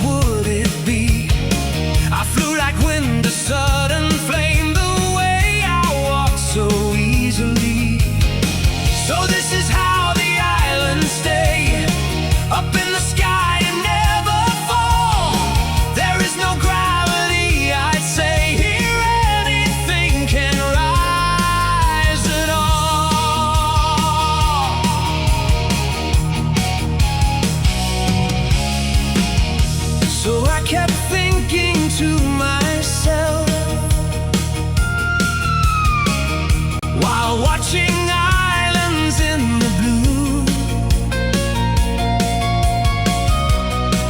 what would it be? I flew like wind, a sudden flame, the way I walked so easily. So this is how the islands stay, up in the sky and never fall. There is no gravity, I'd say, here anything can rise at all. So I kept thinking to myself, while watching islands in the blue,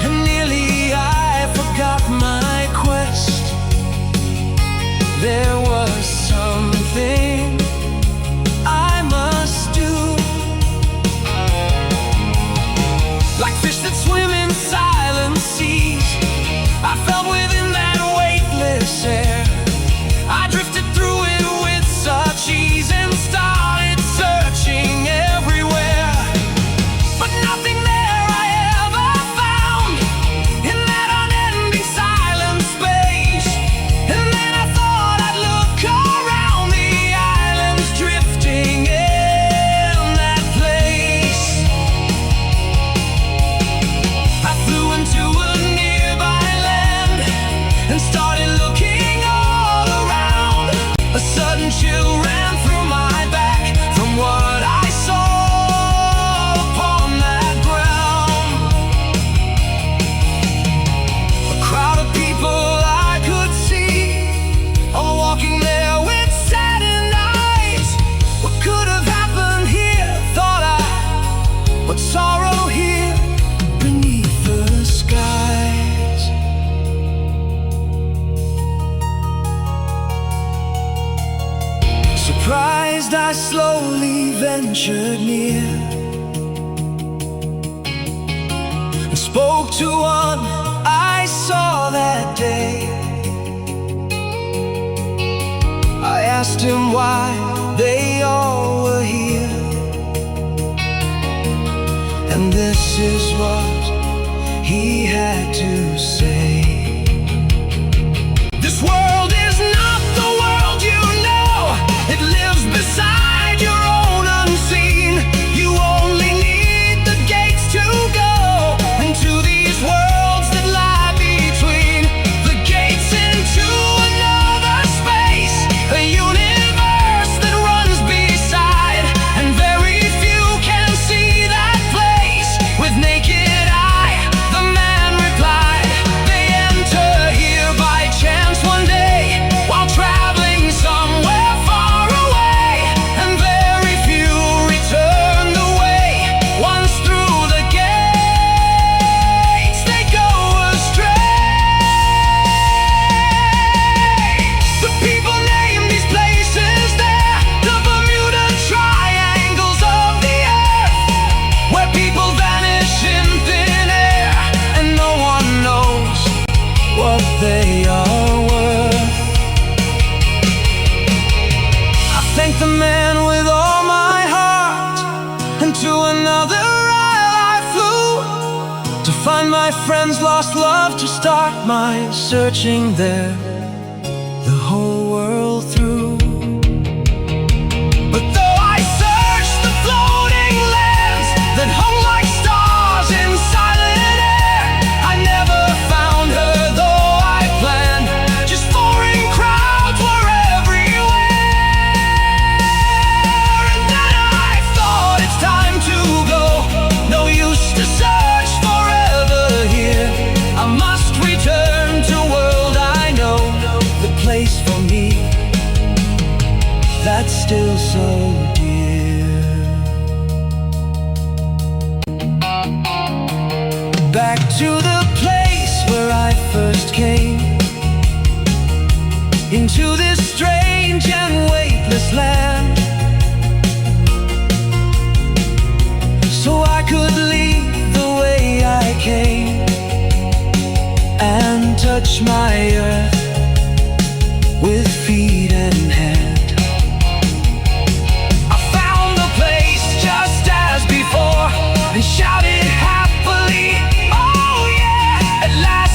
and nearly I forgot my quest. There was something I must do, like fish that swim in silent seas. I felt within that weightless air. I drifted through it with such ease and started searching everywhere, but nothing there I ever found in that unending silent space. And then I thought I'd look around the islands drifting in that place. I flew into a nearby land and started looking all around. A sudden chill ran through my back from what I saw upon that ground. A crowd of people I could see, all walking there with saddened eyes. What could have happened here, thought I? What sorrow here beneath the skies? Surprised, I slowly ventured near and spoke to one I saw that day. I asked him why they all were here, and this is what he had to say. This world is not the world you know. It lives beside your own unseen. You only need the gates to go into these worlds that lie between. The gates into another space, a universe that runs beside. And very few can see that place with naked eye, the man replied. They enter here by chance one day, while traveling somewhere far away. And very few return the way. Once through the gates, they go astray. The people name these places there, the Bermuda Triangles of the earth, where people vanish in thin air, and no one knows what they are worth. I thank the man with all my heart, and to another isle I flew, to find my friend's lost love, to start my searching there, the whole world through. But though I searched the floating lands that hung like stars in silent air, I never found her, though I planned. Just foreign crowds were everywhere. And then I thought, it's time to go. No use to search forever here. I must return to a world I know, the place for me that's still so dear. Back to the place where I first came, into this strange and weightless land, so I could leave the way I came and touch my earth with feet and hand. I found the place just as before and shouted happily, oh yeah, at last.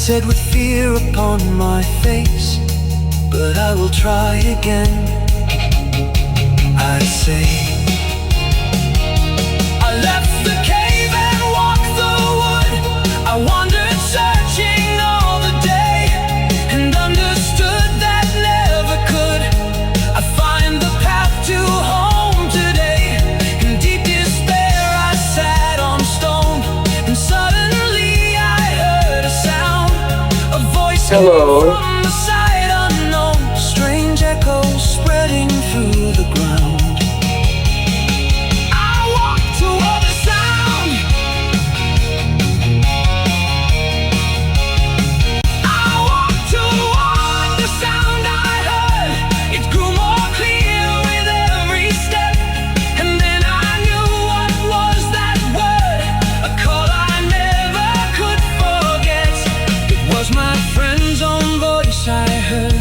said with fear upon my face, but I will try again. I'd say I left the cave and walked the wood. I wandered searching all the day, and understood that never could I find the path to home today. In deep despair I sat on stone, and suddenly I heard a sound, a voice from the side unknown, strange echoes spreading through the ground. I walked toward the sound. I walked toward the sound I heard. It grew more clear with every step, and then I knew what was that word, a call I never could forget. It was my friend's own voice I heard,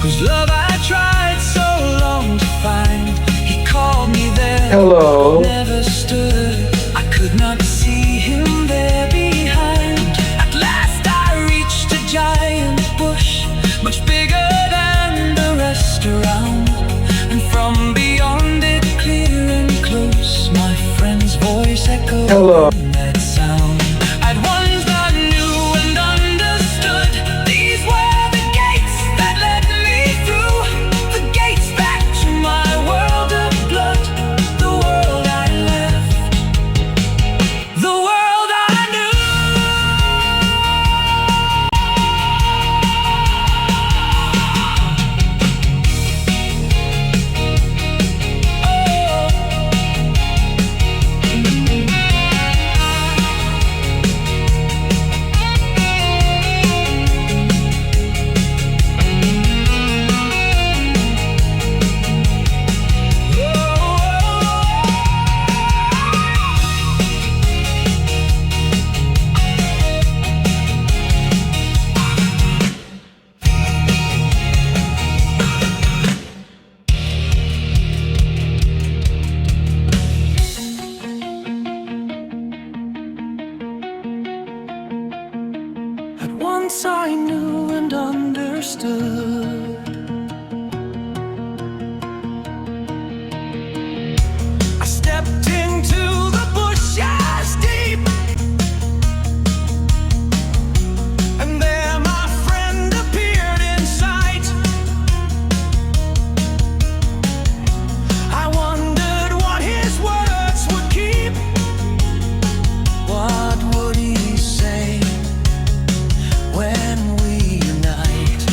whose love I tried so long to find. He called me there. Hello. Never stood. I could not see him there behind. At last I reached a giant bush, much bigger than the rest around, and from beyond it, clear and close, my friend's voice echoed. Hello. In that sound. At once I knew and understood. These were the gates that led me through, the gates back to my world of blood, the world I left, the world I knew. At once I knew and understood. I stepped into the bushes deep, and there my friend appeared in sight. I wondered what his words would keep. What would he say when we unite?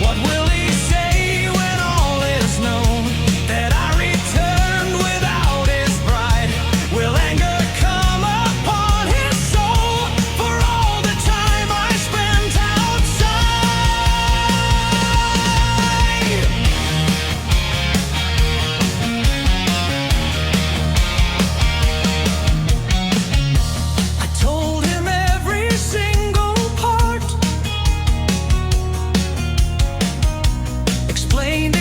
What will he say when all is known, that I returned without his bride? Will anger come upon his soul for all the time I spent outside? I told him every single part, explained